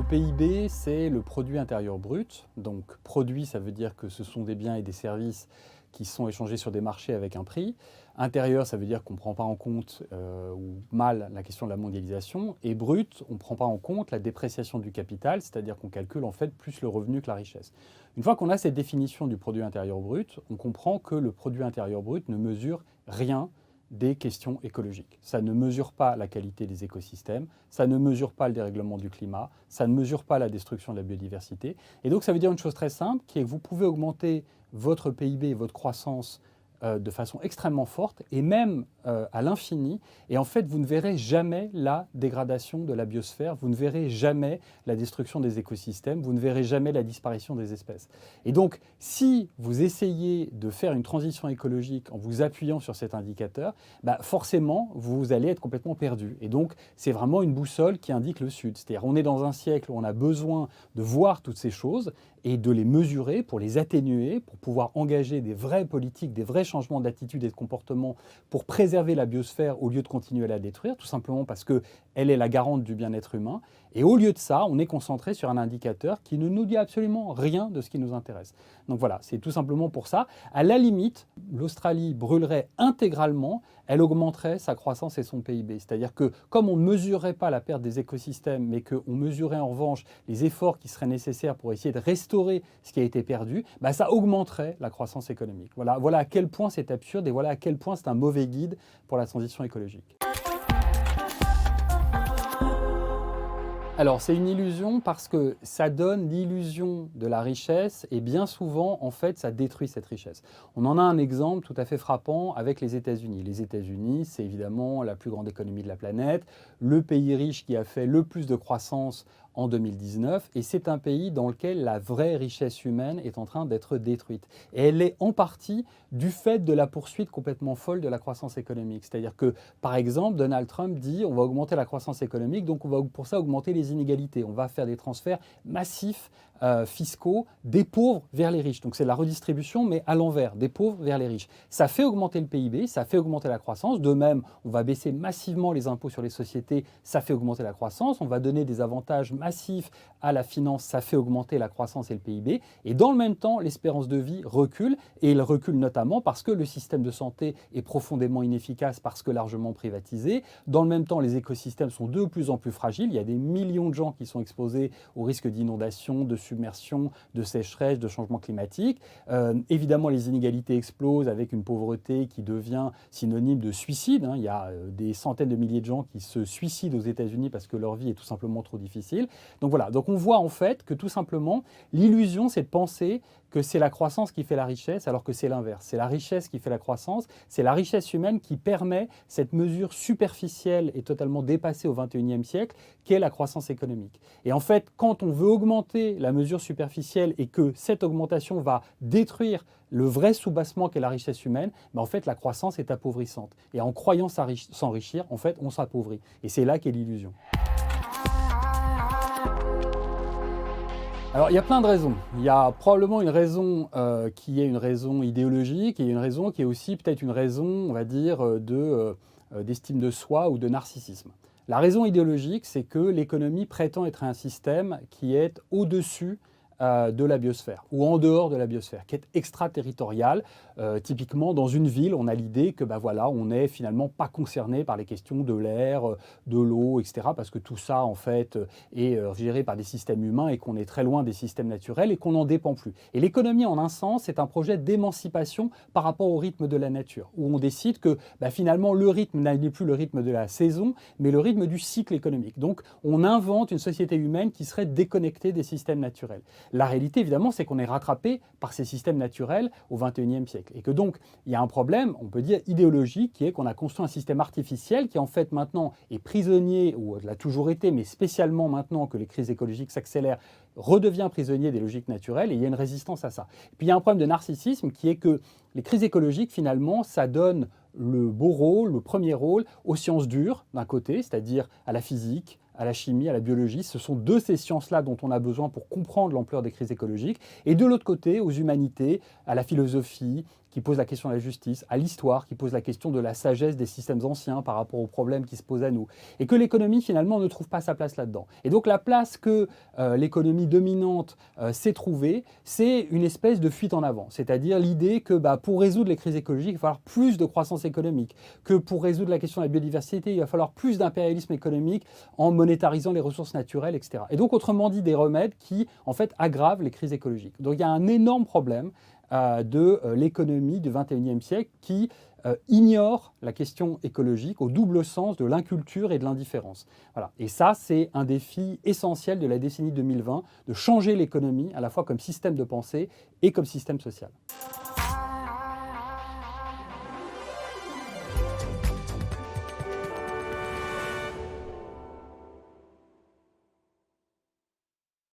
PIB, c'est le produit intérieur brut. Donc, produit, ça veut dire que ce sont des biens et des services qui sont échangés sur des marchés avec un prix. Intérieur, ça veut dire qu'on ne prend pas en compte ou mal la question de la mondialisation. Et brut, on ne prend pas en compte la dépréciation du capital, c'est-à-dire qu'on calcule en fait plus le revenu que la richesse. Une fois qu'on a cette définition du produit intérieur brut, on comprend que le produit intérieur brut ne mesure rien des questions écologiques. Ça ne mesure pas la qualité des écosystèmes, ça ne mesure pas le dérèglement du climat, ça ne mesure pas la destruction de la biodiversité. Et donc ça veut dire une chose très simple, qui est que vous pouvez augmenter votre PIB, votre croissance de façon extrêmement forte et même à l'infini. Et en fait, vous ne verrez jamais la dégradation de la biosphère, vous ne verrez jamais la destruction des écosystèmes, vous ne verrez jamais la disparition des espèces. Et donc, si vous essayez de faire une transition écologique en vous appuyant sur cet indicateur, forcément, vous allez être complètement perdu. Et donc, c'est vraiment une boussole qui indique le sud. C'est-à-dire, on est dans un siècle où on a besoin de voir toutes ces choses et de les mesurer pour les atténuer, pour pouvoir engager des vraies politiques, des vrais changements d'attitude et de comportement pour préserver la biosphère au lieu de continuer à la détruire, tout simplement parce qu'elle est la garante du bien-être humain. Et au lieu de ça, on est concentré sur un indicateur qui ne nous dit absolument rien de ce qui nous intéresse. Donc voilà, c'est tout simplement pour ça. À la limite, l'Australie brûlerait intégralement, elle augmenterait sa croissance et son PIB. C'est-à-dire que comme on ne mesurerait pas la perte des écosystèmes, mais qu'on mesurait en revanche les efforts qui seraient nécessaires pour essayer de restaurer ce qui a été perdu, ça augmenterait la croissance économique. Voilà à quel point c'est absurde et voilà à quel point c'est un mauvais guide pour la transition écologique. Alors, c'est une illusion parce que ça donne l'illusion de la richesse et bien souvent, en fait, ça détruit cette richesse. On en a un exemple tout à fait frappant avec les États-Unis. Les États-Unis, c'est évidemment la plus grande économie de la planète, le pays riche qui a fait le plus de croissance en 2019 et c'est un pays dans lequel la vraie richesse humaine est en train d'être détruite. Et elle est en partie du fait de la poursuite complètement folle de la croissance économique. C'est-à-dire que, par exemple, Donald Trump dit on va augmenter la croissance économique, donc on va pour ça augmenter les inégalités. On va faire des transferts massifs fiscaux des pauvres vers les riches. Donc c'est la redistribution, mais à l'envers, des pauvres vers les riches. Ça fait augmenter le PIB, ça fait augmenter la croissance. De même, on va baisser massivement les impôts sur les sociétés, ça fait augmenter la croissance. On va donner des avantages massifs à la finance, ça fait augmenter la croissance et le PIB. Et dans le même temps, l'espérance de vie recule, et elle recule notamment parce que le système de santé est profondément inefficace, parce que largement privatisé. Dans le même temps, les écosystèmes sont de plus en plus fragiles. Il y a des millions de gens qui sont exposés au risque d'inondation, de submersion, de sécheresse, de changement climatique. Évidemment, les inégalités explosent avec une pauvreté qui devient synonyme de suicide. Il y a des centaines de milliers de gens qui se suicident aux États-Unis parce que leur vie est tout simplement trop difficile. Donc voilà, donc on voit en fait que tout simplement, l'illusion, c'est de penser que c'est la croissance qui fait la richesse, alors que c'est l'inverse. C'est la richesse qui fait la croissance, c'est la richesse humaine qui permet cette mesure superficielle et totalement dépassée au XXIe siècle, qu'est la croissance économique. Et en fait, quand on veut augmenter la mesure superficielle et que cette augmentation va détruire le vrai soubassement qu'est la richesse humaine, en fait, la croissance est appauvrissante. Et en croyant s'enrichir, en fait, on s'appauvrit. Et c'est là qu'est l'illusion. Alors, il y a plein de raisons. Il y a probablement une raison qui est une raison idéologique et une raison qui est aussi peut-être une raison, on va dire, d'estime de soi ou de narcissisme. La raison idéologique, c'est que l'économie prétend être un système qui est au-dessus de la biosphère ou en dehors de la biosphère, qui est extraterritoriale. Typiquement, dans une ville, on a l'idée que on n'est finalement pas concerné par les questions de l'air, de l'eau, etc. Parce que tout ça, en fait, est géré par des systèmes humains et qu'on est très loin des systèmes naturels et qu'on n'en dépend plus. Et l'économie, en un sens, c'est un projet d'émancipation par rapport au rythme de la nature, où on décide que finalement, le rythme n'est plus le rythme de la saison, mais le rythme du cycle économique. Donc, on invente une société humaine qui serait déconnectée des systèmes naturels. La réalité, évidemment, c'est qu'on est rattrapé par ces systèmes naturels au XXIe siècle. Et que donc, il y a un problème, on peut dire idéologique, qui est qu'on a construit un système artificiel qui, en fait, maintenant est prisonnier, ou l'a toujours été, mais spécialement maintenant que les crises écologiques s'accélèrent, redevient prisonnier des logiques naturelles, et il y a une résistance à ça. Et puis, il y a un problème de narcissisme qui est que les crises écologiques, finalement, ça donne le beau rôle, le premier rôle, aux sciences dures, d'un côté, c'est-à-dire à la physique, à la chimie, à la biologie. Ce sont de ces sciences-là dont on a besoin pour comprendre l'ampleur des crises écologiques. Et de l'autre côté, aux humanités, à la philosophie, qui pose la question de la justice, à l'histoire, qui pose la question de la sagesse des systèmes anciens par rapport aux problèmes qui se posent à nous. Et que l'économie, finalement, ne trouve pas sa place là-dedans. Et donc, la place que l'économie dominante s'est trouvée, c'est une espèce de fuite en avant. C'est-à-dire l'idée que pour résoudre les crises écologiques, il va falloir plus de croissance économique, que pour résoudre la question de la biodiversité, il va falloir plus d'impérialisme économique en monétarisant les ressources naturelles, etc. Et donc, autrement dit, des remèdes qui, en fait, aggravent les crises écologiques. Donc, il y a un énorme problème de l'économie du XXIe siècle qui ignore la question écologique au double sens de l'inculture et de l'indifférence. Voilà. Et ça, c'est un défi essentiel de la décennie 2020, de changer l'économie à la fois comme système de pensée et comme système social.